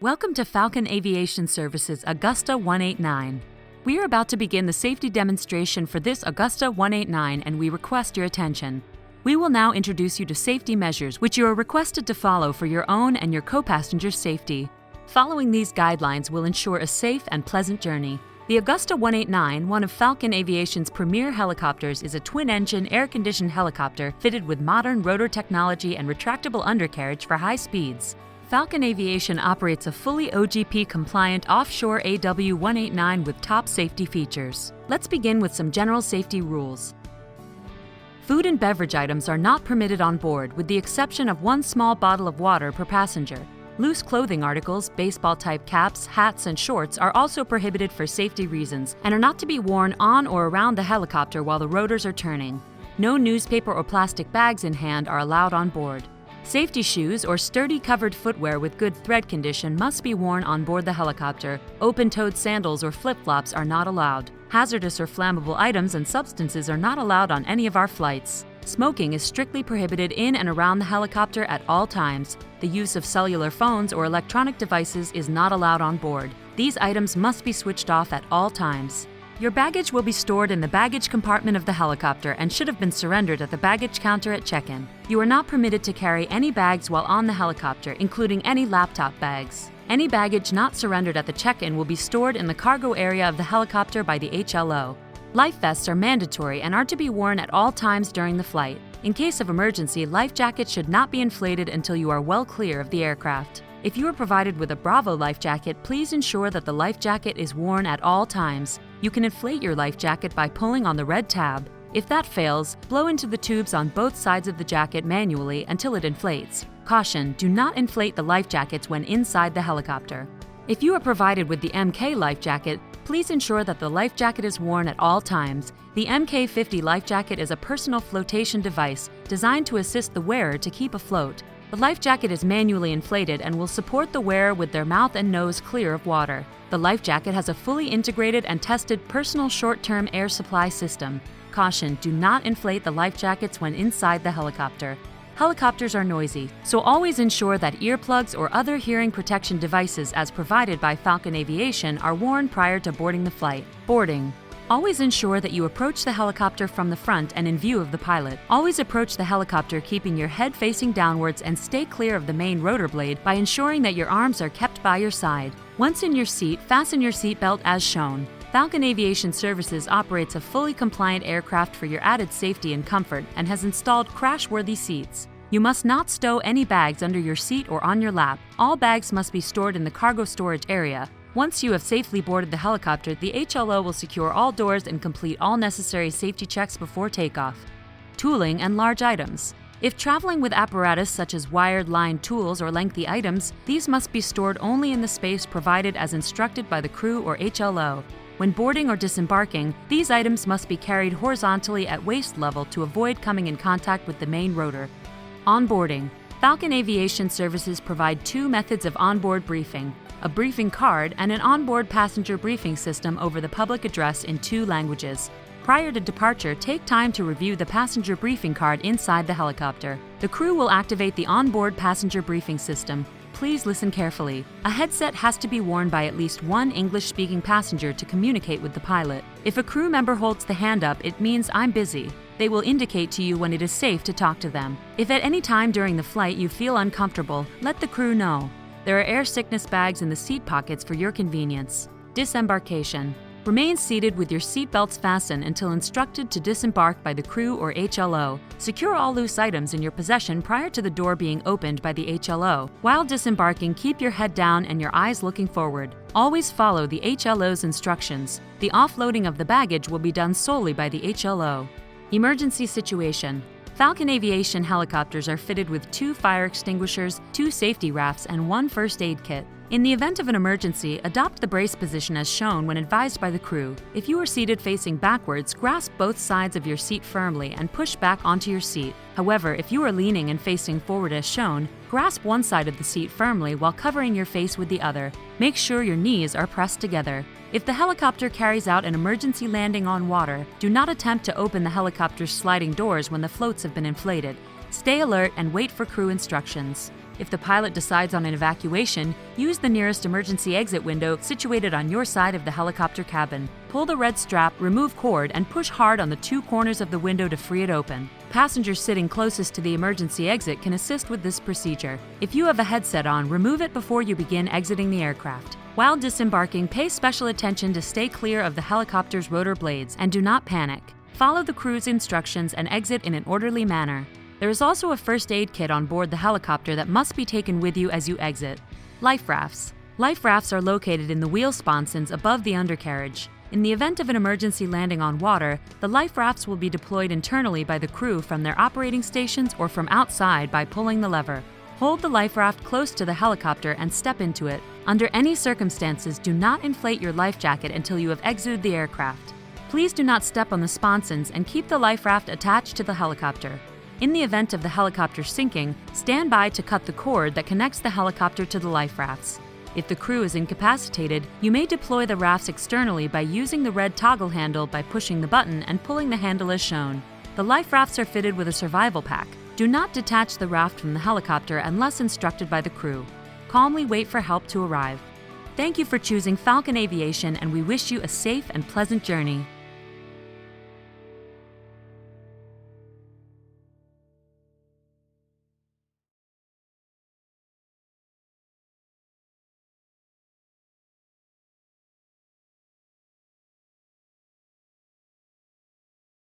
Welcome to Falcon Aviation Services Augusta 189. We are about to begin the safety demonstration for this Augusta 189 and we request your attention. We will now introduce you to safety measures which you are requested to follow for your own and your co-passenger's safety. Following these guidelines will ensure a safe and pleasant journey. The Augusta 189, one of Falcon Aviation's premier helicopters, is a twin-engine, air-conditioned helicopter fitted with modern rotor technology and retractable undercarriage for high speeds. Falcon Aviation operates a fully OGP-compliant offshore AW189 with top safety features. Let's begin with some general safety rules. Food and beverage items are not permitted on board, with the exception of one small bottle of water per passenger. Loose clothing articles, baseball-type caps, hats, and shorts are also prohibited for safety reasons and are not to be worn on or around the helicopter while the rotors are turning. No newspaper or plastic bags in hand are allowed on board. Safety shoes or sturdy covered footwear with good thread condition must be worn on board the helicopter. Open-toed sandals or flip-flops are not allowed. Hazardous or flammable items and substances are not allowed on any of our flights. Smoking is strictly prohibited in and around the helicopter at all times. The use of cellular phones or electronic devices is not allowed on board. These items must be switched off at all times. Your baggage will be stored in the baggage compartment of the helicopter and should have been surrendered at the baggage counter at check-in. You are not permitted to carry any bags while on the helicopter, including any laptop bags. Any baggage not surrendered at the check-in will be stored in the cargo area of the helicopter by the HLO. Life vests are mandatory and are to be worn at all times during the flight. In case of emergency, life jackets should not be inflated until you are well clear of the aircraft. If you are provided with a Bravo life jacket, please ensure that the life jacket is worn at all times. You can inflate your life jacket by pulling on the red tab. If that fails, blow into the tubes on both sides of the jacket manually until it inflates. Caution: do not inflate the life jackets when inside the helicopter. If you are provided with the MK life jacket, please ensure that the life jacket is worn at all times. The MK50 life jacket is a personal flotation device designed to assist the wearer to keep afloat. The life jacket is manually inflated and will support the wearer with their mouth and nose clear of water. The life jacket has a fully integrated and tested personal short-term air supply system. Caution: do not inflate the life jackets when inside the helicopter. Helicopters are noisy, so always ensure that earplugs or other hearing protection devices as provided by Falcon Aviation are worn prior to boarding the flight. Boarding. Always ensure that you approach the helicopter from the front and in view of the pilot. Always approach the helicopter keeping your head facing downwards and stay clear of the main rotor blade by ensuring that your arms are kept by your side. Once in your seat, fasten your seatbelt as shown. Falcon Aviation Services operates a fully compliant aircraft for your added safety and comfort and has installed crash-worthy seats. You must not stow any bags under your seat or on your lap. All bags must be stored in the cargo storage area. Once you have safely boarded the helicopter, the HLO will secure all doors and complete all necessary safety checks before takeoff. Tooling and large items. If traveling with apparatus such as wired line tools or lengthy items, these must be stored only in the space provided as instructed by the crew or HLO. When boarding or disembarking, these items must be carried horizontally at waist level to avoid coming in contact with the main rotor. Onboarding. Falcon Aviation Services provide two methods of onboard briefing: a briefing card and an onboard passenger briefing system over the public address in 2 languages. Prior to departure, take time to review the passenger briefing card inside the helicopter. The crew will activate the onboard passenger briefing system. Please listen carefully. A headset has to be worn by at least one English-speaking passenger to communicate with the pilot. If a crew member holds the hand up, it means "I'm busy." They will indicate to you when it is safe to talk to them. If at any time during the flight you feel uncomfortable, let the crew know. There are air sickness bags in the seat pockets for your convenience. Disembarkation. Remain seated with your seat belts fastened until instructed to disembark by the crew or HLO. Secure all loose items in your possession prior to the door being opened by the HLO. While disembarking, keep your head down and your eyes looking forward. Always follow the HLO's instructions. The offloading of the baggage will be done solely by the HLO. Emergency situation. Falcon Aviation helicopters are fitted with 2 fire extinguishers, 2 safety rafts, and 1 first aid kit. In the event of an emergency, adopt the brace position as shown when advised by the crew. If you are seated facing backwards, grasp both sides of your seat firmly and push back onto your seat. However, if you are leaning and facing forward as shown, grasp one side of the seat firmly while covering your face with the other. Make sure your knees are pressed together. If the helicopter carries out an emergency landing on water, do not attempt to open the helicopter's sliding doors when the floats have been inflated. Stay alert and wait for crew instructions. If the pilot decides on an evacuation, use the nearest emergency exit window situated on your side of the helicopter cabin. Pull the red strap, remove cord, and push hard on the two corners of the window to free it open. Passengers sitting closest to the emergency exit can assist with this procedure. If you have a headset on, remove it before you begin exiting the aircraft. While disembarking, pay special attention to stay clear of the helicopter's rotor blades and do not panic. Follow the crew's instructions and exit in an orderly manner. There is also a first aid kit on board the helicopter that must be taken with you as you exit. Life rafts. Life rafts are located in the wheel sponsons above the undercarriage. In the event of an emergency landing on water, the life rafts will be deployed internally by the crew from their operating stations or from outside by pulling the lever. Hold the life raft close to the helicopter and step into it. Under any circumstances, do not inflate your life jacket until you have exited the aircraft. Please do not step on the sponsons and keep the life raft attached to the helicopter. In the event of the helicopter sinking, stand by to cut the cord that connects the helicopter to the life rafts. If the crew is incapacitated, you may deploy the rafts externally by using the red toggle handle by pushing the button and pulling the handle as shown. The life rafts are fitted with a survival pack. Do not detach the raft from the helicopter unless instructed by the crew. Calmly wait for help to arrive. Thank you for choosing Falcon Aviation, and we wish you a safe and pleasant journey.